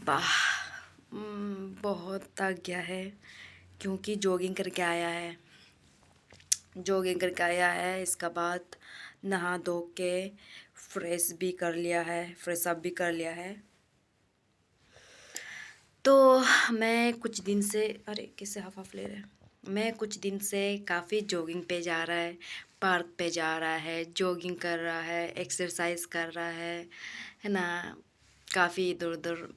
वाह। बहुत थक गया है क्योंकि जॉगिंग करके आया है। इसका बाद नहा धो के फ्रेश भी कर लिया है, फ्रेश अप भी कर लिया है। तो मैं कुछ दिन से अरे कैसे हाफ ले रहे हैं। मैं कुछ दिन से काफ़ी जॉगिंग पे जा रहा है, पार्क पे जा रहा है, जॉगिंग कर रहा है, एक्सरसाइज कर रहा है ना। काफ़ी इधर उधर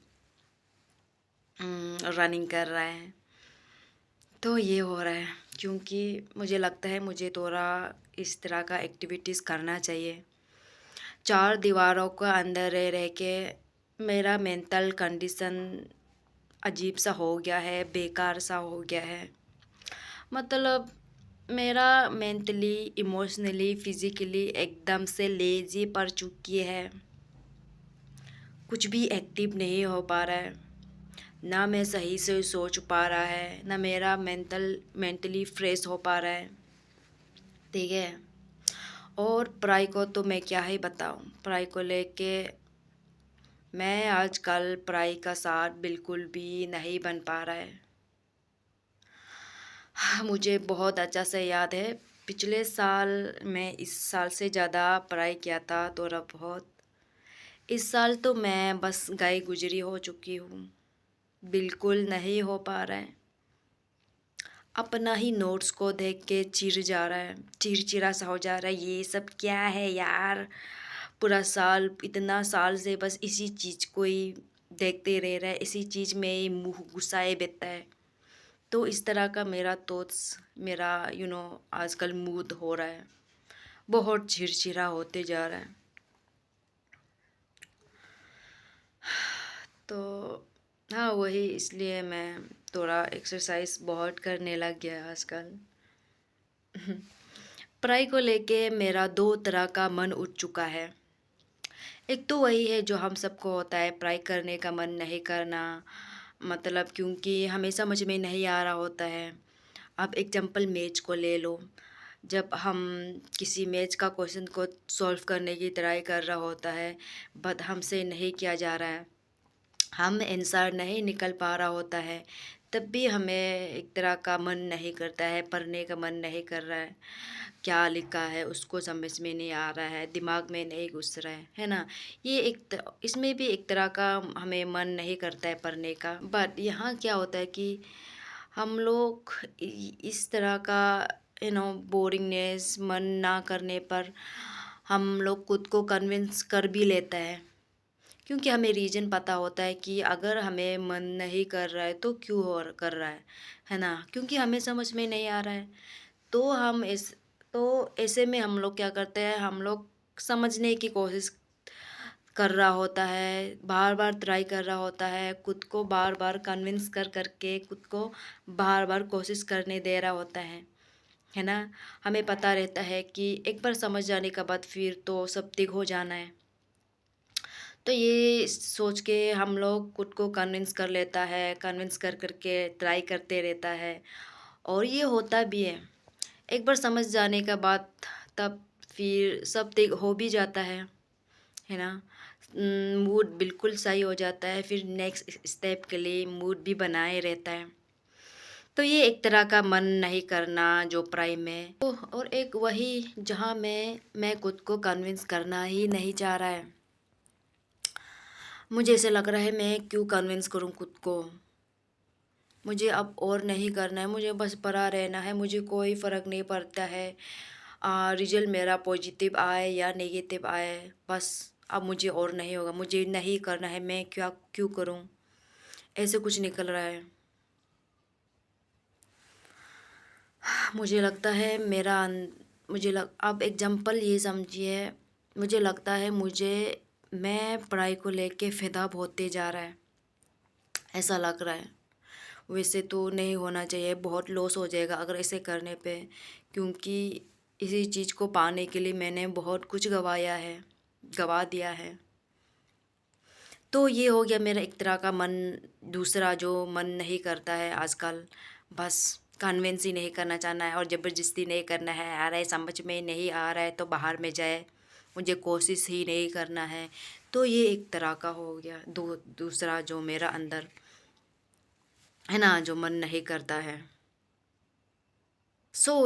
रनिंग कर रहा है। तो ये हो रहा है क्योंकि मुझे लगता है मुझे थोड़ा इस तरह का एक्टिविटीज़ करना चाहिए। चार दीवारों के अंदर रह रह के मेरा मेंटल कंडीशन अजीब सा हो गया है, बेकार सा हो गया है। मतलब मेरा मेंटली, इमोशनली, फिज़िकली एकदम से लेज़ी पड़ चुकी है। कुछ भी एक्टिव नहीं हो पा रहा है। ना मैं सही से सोच पा रहा है, ना मेरा मेंटली फ्रेश हो पा रहा है। ठीक है। और पढ़ाई को तो मैं क्या ही बताऊँ। पढ़ाई को लेके मैं आजकल पढ़ाई का साथ बिल्कुल भी नहीं बन पा रहा है। मुझे बहुत अच्छा से याद है, पिछले साल मैं इस साल से ज़्यादा पढ़ाई किया था थोड़ा बहुत। इस साल तो मैं बस गई गुजरी हो चुकी हूँ। बिल्कुल नहीं हो पा रहा है। अपना ही नोट्स को देख के चिढ़ जा रहा है, चिड़चिड़ा सा हो जा रहा है। ये सब क्या है यार। पूरा साल, इतना साल से बस इसी चीज़ को ही देखते रह रहा है, इसी चीज़ में ही मुँह घुसाए बैठता है। तो इस तरह का मेरा थॉट्स, मेरा आजकल मूड हो रहा है। बहुत चिड़चिड़ा होते जा रहा है। तो हाँ, वही इसलिए मैं थोड़ा एक्सरसाइज बहुत करने लग गया आजकल। पढ़ाई को लेके मेरा दो तरह का मन उठ चुका है। एक तो वही है जो हम सबको होता है, पढ़ाई करने का मन नहीं करना। मतलब क्योंकि हमें समझ में नहीं आ रहा होता है। आप एग्जाम्पल मैथ्स को ले लो। जब हम किसी मैथ्स का क्वेश्चन को सॉल्व करने की ट्राई कर रहा होता है, बट हमसे नहीं किया जा रहा है, हम आंसर नहीं निकल पा रहा होता है, तब भी हमें एक तरह का मन नहीं करता है, पढ़ने का मन नहीं कर रहा है। क्या लिखा है उसको समझ में नहीं आ रहा है, दिमाग में नहीं घुस रहा है ना। ये इसमें भी एक तरह का हमें मन नहीं करता है पढ़ने का। बट यहाँ क्या होता है कि हम लोग इस तरह का बोरिंगनेस, मन ना करने पर हम लोग खुद को कन्विंस कर भी लेता है। क्योंकि हमें रीज़न पता होता है कि अगर हमें मन नहीं कर रहा है तो क्यों और कर रहा है ना। क्योंकि हमें समझ में नहीं आ रहा है। तो ऐसे में हम लोग क्या करते हैं, हम लोग समझने की कोशिश कर रहा होता है, बार बार ट्राई कर रहा होता है, खुद को बार बार कन्विंस कर करके खुद को बार बार कोशिश करने दे रहा होता है ना। हमें पता रहता है कि एक बार समझ जाने के बाद फिर तो सब ठीक हो जाना है। तो ये सोच के हम लोग खुद को कन्विंस कर लेता है, कन्विंस कर करके ट्राई करते रहता है। और ये होता भी है। एक बार समझ जाने के बाद तब फिर सब ठीक हो भी जाता है ना। मूड बिल्कुल सही हो जाता है, फिर नेक्स्ट स्टेप के लिए मूड भी बनाए रहता है। तो ये एक तरह का मन नहीं करना जो पढ़ाई में तो, और एक वही जहाँ मैं खुद को कन्विंस करना ही नहीं चाह रहा है। मुझे ऐसे लग रहा है मैं क्यों कन्विंस करूँ खुद को। मुझे अब और नहीं करना है, मुझे बस पढ़ा रहना है, मुझे कोई फ़र्क नहीं पड़ता है रिजल्ट मेरा पॉजिटिव आए या नेगेटिव आए। बस अब मुझे और नहीं होगा, मुझे नहीं करना है, मैं क्या क्यों करूं। ऐसे कुछ निकल रहा है। मुझे लगता है आप एग्जांपल ये समझिए। मुझे लगता है मैं पढ़ाई को लेके फ़िदा होते जा रहा है, ऐसा लग रहा है। वैसे तो नहीं होना चाहिए, बहुत लॉस हो जाएगा अगर ऐसे करने पे। क्योंकि इसी चीज़ को पाने के लिए मैंने बहुत कुछ गवा दिया है। तो ये हो गया मेरा एक तरह का मन। दूसरा जो मन नहीं करता है आजकल, बस कन्विंस ही नहीं करना चाहना है और ज़बरदस्ती नहीं करना है। आ रहा है समझ में नहीं आ रहा है तो बाहर में जाए, मुझे कोशिश ही नहीं करना है। तो ये एक तरह का हो गया। दूसरा जो मेरा अंदर है ना, जो मन नहीं करता है।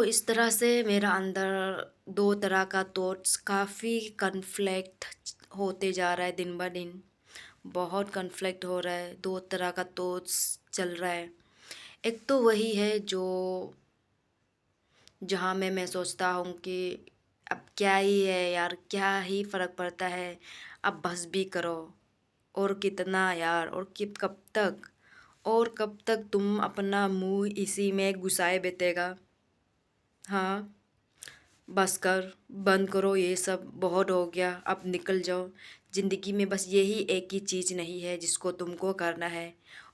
इस तरह से मेरा अंदर दो तरह का थॉट्स काफ़ी कन्फ्लिक्ट होते जा रहा है दिन ब दिन। बहुत कन्फ्लिक्ट हो रहा है, दो तरह का थॉट्स चल रहा है। एक तो वही है जो जहाँ मैं सोचता हूँ कि अब क्या ही है यार, क्या ही फ़र्क पड़ता है, अब बस भी करो। और कितना यार, और कब तक, और कब तक तुम अपना मुंह इसी में घुसाए बैठेगा। हाँ, बस कर, बंद करो, ये सब बहुत हो गया, अब निकल जाओ। ज़िंदगी में बस यही एक ही चीज़ नहीं है जिसको तुमको करना है,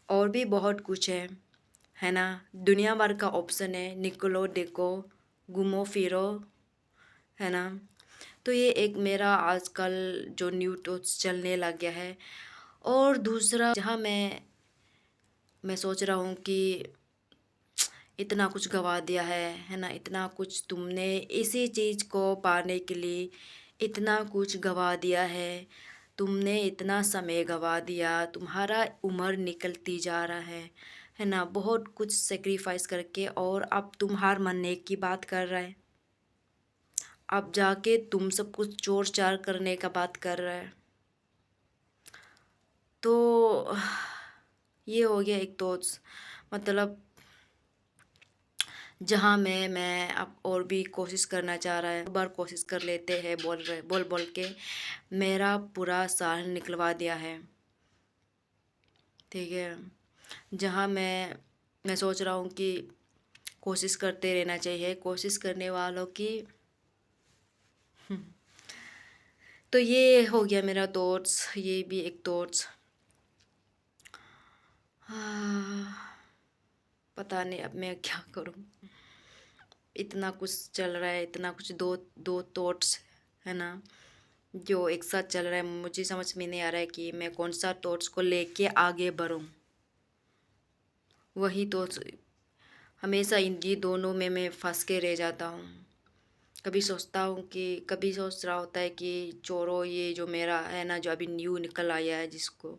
और भी बहुत कुछ है ना। दुनिया भर का ऑप्शन है, निकलो देखो, घूमो फिरो, है ना। तो ये एक मेरा आजकल जो न्यू टॉट्स चलने लग गया है। और दूसरा जहाँ मैं सोच रहा हूँ कि इतना कुछ गवा दिया है ना, इतना कुछ तुमने इसी चीज़ को पाने के लिए इतना कुछ गवा दिया है, तुमने इतना समय गवा दिया, तुम्हारा उम्र निकलती जा रहा है ना, बहुत कुछ सेक्रीफाइस करके, और अब तुम हार मानने की बात कर रहा है, अब जाके तुम सब कुछ चोर चार करने का बात कर रहा है। तो ये हो गया एक तो, मतलब जहाँ मैं अब और भी कोशिश करना चाह रहा है, एक बार कोशिश कर लेते हैं बोल रहे बोल बोल के मेरा पूरा साल निकलवा दिया है। ठीक है, जहाँ मैं सोच रहा हूँ कि कोशिश करते रहना चाहिए, कोशिश करने वालों की। तो ये हो गया मेरा थॉट्स, ये भी एक थॉट्स। पता नहीं अब मैं क्या करूँ, इतना कुछ चल रहा है, इतना कुछ, दो दो थॉट्स है ना जो एक साथ चल रहा है। मुझे समझ में नहीं आ रहा है कि मैं कौन सा थॉट्स को लेके आगे बढ़ूँ। वही तो हमेशा इन ये दोनों में मैं फंस के रह जाता हूँ। कभी सोचता हूँ कि, कभी सोच रहा होता है कि छोड़ो ये जो मेरा है ना, जो अभी न्यू निकल आया है जिसको,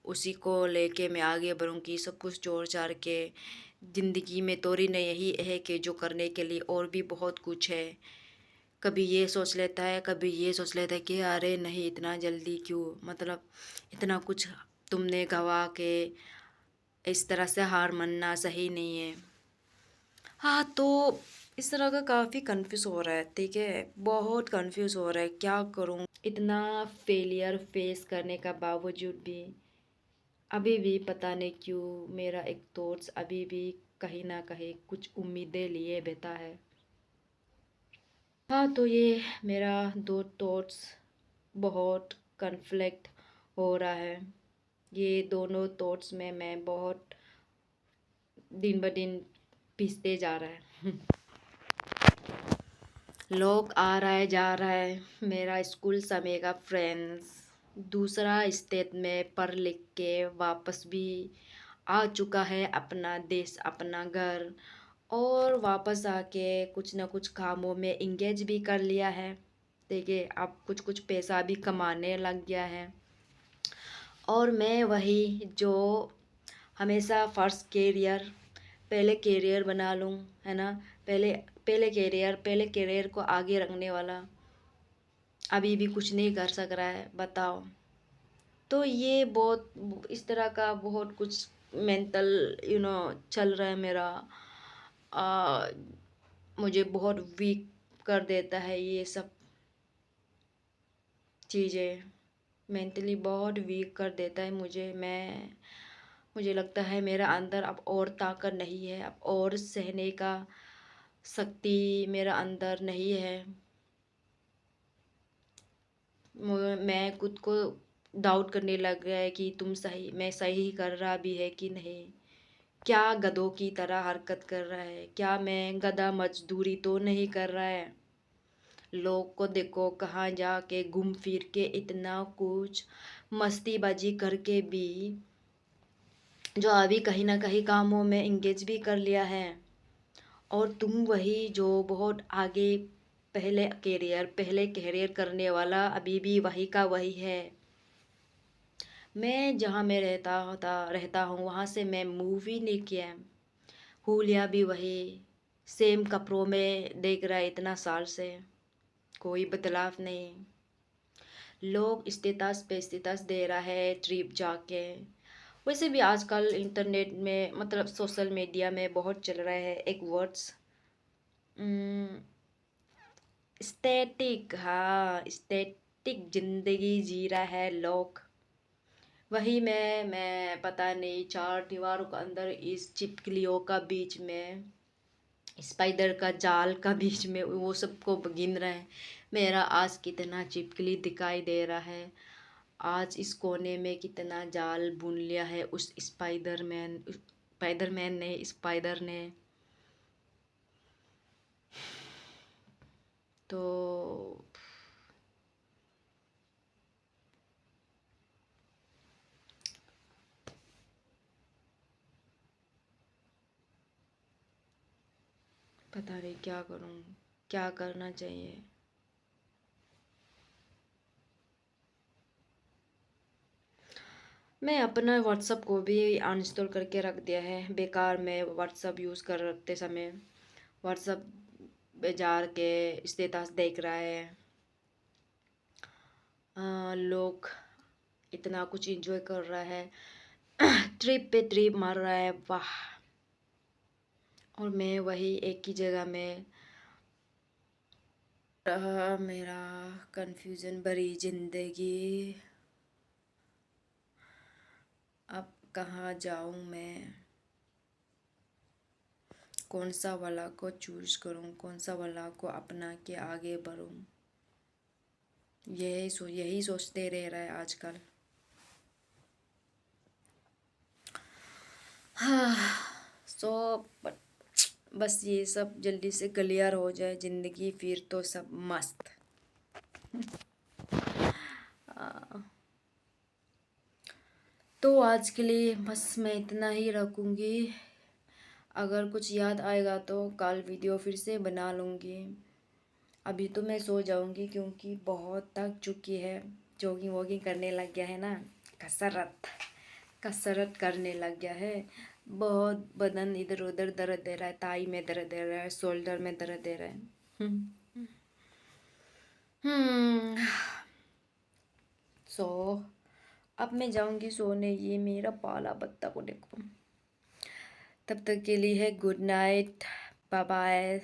उसी को लेके मैं आगे बढ़ूँगी, सब कुछ छोड़ छाड़ के। ज़िंदगी में थोड़ी नहीं यही है कि जो करने के लिए और भी बहुत कुछ है। कभी ये सोच लेता है, कभी ये सोच लेता है कि अरे नहीं, इतना जल्दी क्यों, मतलब इतना कुछ तुमने गवा के इस तरह से हार मानना सही नहीं है। हाँ, तो इस तरह का काफ़ी कंफ्यूज हो रहा है। ठीक है, बहुत कंफ्यूज हो रहा है, क्या करूँ। इतना फेलियर फेस करने का बावजूद भी अभी भी पता नहीं क्यों मेरा एक थॉट्स अभी भी कहीं ना कहीं कुछ उम्मीदें लिए बैठा है। हाँ, तो ये मेरा दो थॉट्स बहुत कन्फ्लिक्ट हो रहा है। ये दोनों थॉट्स में मैं बहुत दिन ब दिन पिसते जा रहा है। लोग आ रहा है जा रहा है, मेरा स्कूल समय का फ्रेंड्स दूसरा स्टेट में पढ़ लिख के वापस भी आ चुका है, अपना देश अपना घर, और वापस आके कुछ ना कुछ कामों में इंगेज भी कर लिया है। देखिए, अब कुछ कुछ पैसा भी कमाने लग गया है। और मैं वही जो हमेशा फर्स्ट कैरियर, पहले कैरियर बना लूँ, है ना, पहले पहले कैरियर को आगे रखने वाला अभी भी कुछ नहीं कर सक रहा है, बताओ। तो ये बहुत इस तरह का बहुत कुछ मेंटल चल रहा है मेरा। आ, मुझे बहुत वीक कर देता है ये सब चीज़ें, मेंटली बहुत वीक कर देता है मुझे लगता है मेरा अंदर अब और ताकत नहीं है, अब और सहने का शक्ति मेरा अंदर नहीं है। मैं खुद को डाउट करने लग गया है कि मैं सही कर रहा भी है कि नहीं। क्या गधों की तरह हरकत कर रहा है, क्या मैं गधा मजदूरी तो नहीं कर रहा है। लोग को देखो कहाँ जाके घूम फिर के इतना कुछ मस्तीबाजी करके भी जो अभी कहीं ना कहीं कामों में इंगेज भी कर लिया है। और तुम वही जो बहुत आगे पहले कैरियर करने वाला अभी भी वही का वही है। मैं जहाँ मैं रहता हूँ वहाँ से मैं मूवी नहीं किया। हुलिया भी वही सेम कपड़ों में देख रहा है इतना साल से, कोई बदलाव नहीं। लोग स्टेटस पे स्टेटस दे रहा है ट्रिप जाके। वैसे भी आजकल इंटरनेट में मतलब सोशल मीडिया में बहुत चल रहा है एक वर्ड्स, स्टैटिक। हाँ, स्टैटिक जिंदगी जी रहा है लोग। वही मैं पता नहीं चार दीवारों के अंदर इस चिपकलियों का बीच में, स्पाइडर का जाल का बीच में वो सबको गिन रहे हैं। मेरा आज कितना चिपकली दिखाई दे रहा है, आज इस कोने में कितना जाल बुन लिया है उस स्पाइडरमैन ने, स्पाइडर ने। तो पता नहीं क्या करूं, क्या करना चाहिए। मैं अपना व्हाट्सअप को भी अनइंस्टॉल करके रख दिया है, बेकार में व्हाट्सअप यूज़ करते समय व्हाट्सअप पे जा के स्टेटस देख रहा है। लोग इतना कुछ एंजॉय कर रहा है, ट्रिप पे ट्रिप मार रहा है, वाह। और मैं वही एक ही जगह में रहा, मेरा कंफ्यूजन भरी जिंदगी। अब कहाँ जाऊँ मैं, कौन सा वाला को चूज करूँ, कौन सा वाला को अपना के आगे बढ़ूँ, यही सोचते रह रहा है आजकल। हाँ, सो बस ये सब जल्दी से क्लियर हो जाए ज़िंदगी, फिर तो सब मस्त। तो आज के लिए बस मैं इतना ही रखूँगी। अगर कुछ याद आएगा तो कल वीडियो फिर से बना लूँगी। अभी तो मैं सो जाऊँगी क्योंकि बहुत थक चुकी है। जॉगिंग वॉगिंग करने लग गया है ना, कसरत कसरत करने लग गया है। बहुत बदन इधर उधर दर्द दे रहा है, ताई में दर्द दे रहा है, शोल्डर में दर्द दे रहा है। हम्म सो अब मैं जाऊंगी सोने, ये मेरा पाला बत्ता को देखो। तब तक के लिए है गुड नाइट, बाय बाय।